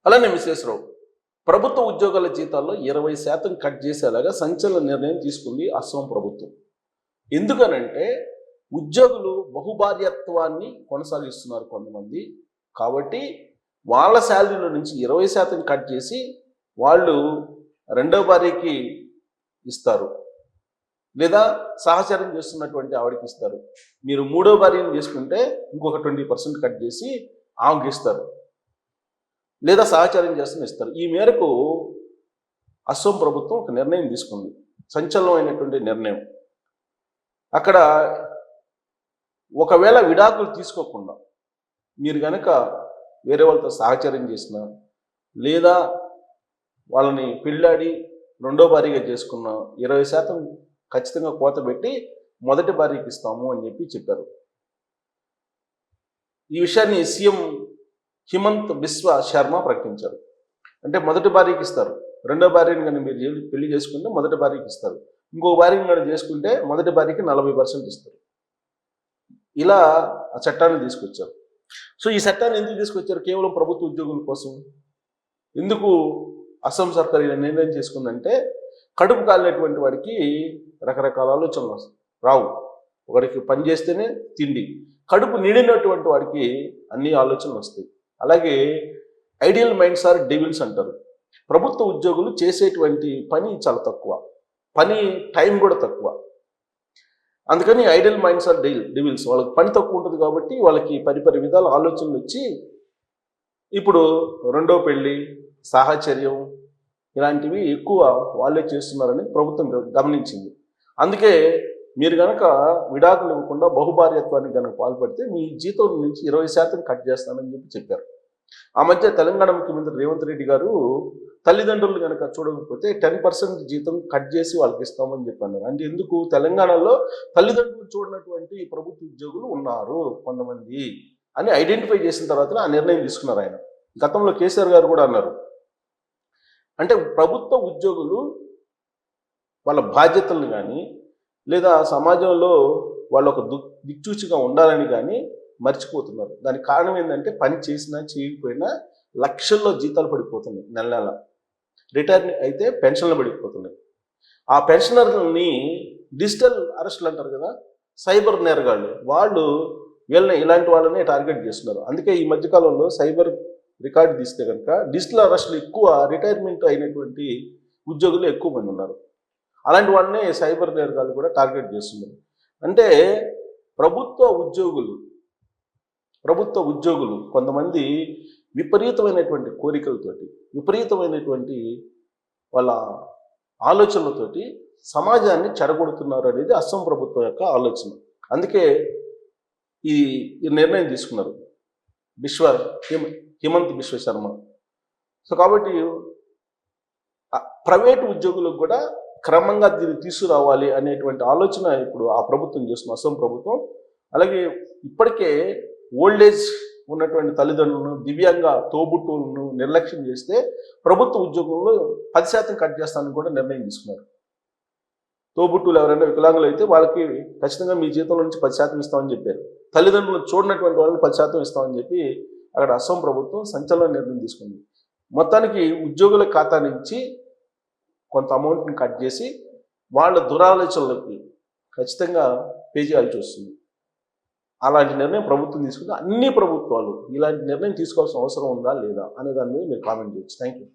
అలానే విశ్వేశ్వరరావు ప్రభుత్వ ఉద్యోగాల జీతాల్లో 20% కట్ చేసేలాగా సంచలన నిర్ణయం తీసుకుంది అస్సాం ప్రభుత్వం. ఎందుకనంటే ఉద్యోగులు బహుభార్యత్వాన్ని కొనసాగిస్తున్నారు కొంతమంది. కాబట్టి వాళ్ళ శాలరీలో నుంచి 20% కట్ చేసి వాళ్ళు రెండో భార్యకి ఇస్తారు. లేదా సహచర్యం చేస్తున్నటువంటి ఆవిడకి ఇస్తారు. మీరు మూడో భార్యను చేసుకుంటే ఇంకొక 20% కట్ చేసి ఆమెకి ఇస్తారు. లేదా సహచర్యం చేస్తున్న ఇస్తారు. ఈ మేరకు అస్సాం ప్రభుత్వం ఒక నిర్ణయం తీసుకుంది. సంచలనమైనటువంటి నిర్ణయం. అక్కడ ఒకవేళ విడాకులు తీసుకోకుండా మీరు కనుక వేరే వాళ్ళతో సహచర్యం చేసిన, లేదా వాళ్ళని పెళ్ళాడి రెండో భార్యగా చేసుకున్న 20% ఖచ్చితంగా కోత పెట్టి మొదటి భార్యకి ఇస్తాము అని చెప్పారు. ఈ విషయాన్ని సీఎం హిమంత్ బిశ్వ శర్మ ప్రకటించారు. అంటే మొదటి భార్యకి ఇస్తారు, రెండో భార్యని కానీ మీరు పెళ్లి చేసుకుంటే మొదటి భార్యకి ఇస్తారు, ఇంకో భార్యని కానీ చేసుకుంటే మొదటి భార్యకి 40% ఇస్తారు. ఇలా ఆ చట్టాన్ని తీసుకొచ్చారు. సో ఈ చట్టాన్ని ఎందుకు తీసుకొచ్చారు? కేవలం ప్రభుత్వ ఉద్యోగుల కోసం. ఎందుకు అస్సాం సర్కార్ ఇలా నిర్ణయం చేసుకుందంటే, కడుపు కాలినటువంటి వాడికి రకరకాల ఆలోచనలు రావు. ఒకడికి పని చేస్తేనే తిండి. కడుపు నిండినటువంటి వాడికి అన్ని ఆలోచనలు వస్తాయి. అలాగే ఐడియల్ మైండ్స్ ఆర్ డెవిల్స్ అంటారు. ప్రభుత్వ ఉద్యోగులు చేసేటువంటి పని చాలా తక్కువ, పని టైం కూడా తక్కువ. అందుకని ఐడియల్ మైండ్స్ ఆర్ డెవిల్స్. వాళ్ళకి పని తక్కువ ఉంటుంది కాబట్టి వాళ్ళకి పరిపరి విధాల ఆలోచనలు వచ్చి ఇప్పుడు రెండో పెళ్ళి, సాహచర్యం ఇలాంటివి ఎక్కువ వాళ్ళే చేస్తున్నారని ప్రభుత్వం గమనించింది. అందుకే మీరు కనుక విడాకులు ఇవ్వకుండా బహుభార్యత్వాన్ని కనుక పాల్పడితే మీ జీతం నుంచి 20% కట్ చేస్తానని చెప్పారు. ఆ మధ్య తెలంగాణ ముఖ్యమంత్రి రేవంత్ రెడ్డి గారు తల్లిదండ్రులు కనుక చూడకపోతే 10% జీతం కట్ చేసి వాళ్ళకి ఇస్తామని చెప్పన్నారు. అంటే ఎందుకు? తెలంగాణలో తల్లిదండ్రులు చూడనటువంటి ప్రభుత్వ ఉద్యోగులు ఉన్నారు కొంతమంది అని ఐడెంటిఫై చేసిన తర్వాత ఆ నిర్ణయం తీసుకున్నారు ఆయన. గతంలో కేసీఆర్ గారు కూడా అన్నారు. అంటే ప్రభుత్వ ఉద్యోగులు వాళ్ళ బాధ్యతలను కానీ, లేదా సమాజంలో వాళ్ళు ఒక దిక్చూచిగా ఉండాలని కానీ మర్చిపోతున్నారు. దానికి కారణం ఏంటంటే పని చేసినా చేయకపోయినా లక్షల్లో జీతాలు పడిపోతున్నాయి నెల నెల. రిటైర్ అయితే పెన్షన్లు పడిపోతున్నాయి. ఆ పెన్షనర్లని డిజిటల్ అరెస్టులు అంటారు కదా, సైబర్ నేరగాళ్ళు, వాళ్ళు వీళ్ళని ఇలాంటి వాళ్ళని టార్గెట్ చేస్తున్నారు. అందుకే ఈ మధ్యకాలంలో సైబర్ రికార్డు తీస్తే కనుక డిజిటల్ అరెస్టులు ఎక్కువ, రిటైర్మెంట్ అయినటువంటి ఉద్యోగులు ఎక్కువ మంది ఉన్నారు. అలాంటి వాళ్ళనే సైబర్ నేరగాళ్ళు కూడా టార్గెట్ చేస్తున్నారు. అంటే ప్రభుత్వ ఉద్యోగులు కొంతమంది విపరీతమైనటువంటి కోరికలతోటి, విపరీతమైనటువంటి వాళ్ళ ఆలోచనలతోటి సమాజాన్ని చెడగొడుతున్నారు అనేది అస్సాం ప్రభుత్వం యొక్క ఆలోచన. అందుకే ఈ నిర్ణయం తీసుకున్నారు హిమంత్ బిశ్వ శర్మ. సో కాబట్టి ప్రైవేటు ఉద్యోగులకు కూడా క్రమంగా దీన్ని తీసుకురావాలి అనేటువంటి ఆలోచన ఇప్పుడు ఆ ప్రభుత్వం చేస్తున్న అస్సాం ప్రభుత్వం. అలాగే ఇప్పటికే ఓల్డేజ్ ఉన్నటువంటి తల్లిదండ్రులను, దివ్యాంగ తోబుట్టువులను నిర్లక్ష్యం చేస్తే ప్రభుత్వ ఉద్యోగంలో 10% కట్ చేస్తానని కూడా నిర్ణయం తీసుకున్నారు. తోబుట్టువులు ఎవరైనా వికలాంగులు అయితే వాళ్ళకి ఖచ్చితంగా మీ జీతంలో నుంచి 10% ఇస్తామని చెప్పారు. తల్లిదండ్రులు చూడనటువంటి వాళ్ళని 10% ఇస్తామని చెప్పి అక్కడ అస్సాం ప్రభుత్వం సంచలన నిర్ణయం తీసుకుంది. మొత్తానికి ఉద్యోగుల ఖాతా నుంచి కొంత అమౌంట్ని కట్ చేసి వాళ్ళ దురాలోచనలకి ఖచ్చితంగా పే చేయాల్సి వస్తుంది. అలాంటి నిర్ణయం ప్రభుత్వం తీసుకుంటే అన్ని ప్రభుత్వాలు ఇలాంటి నిర్ణయం తీసుకోవాల్సిన అవసరం ఉందా లేదా అనే దాని మీద మీరు కామెంట్ చేయొచ్చు. Thank you.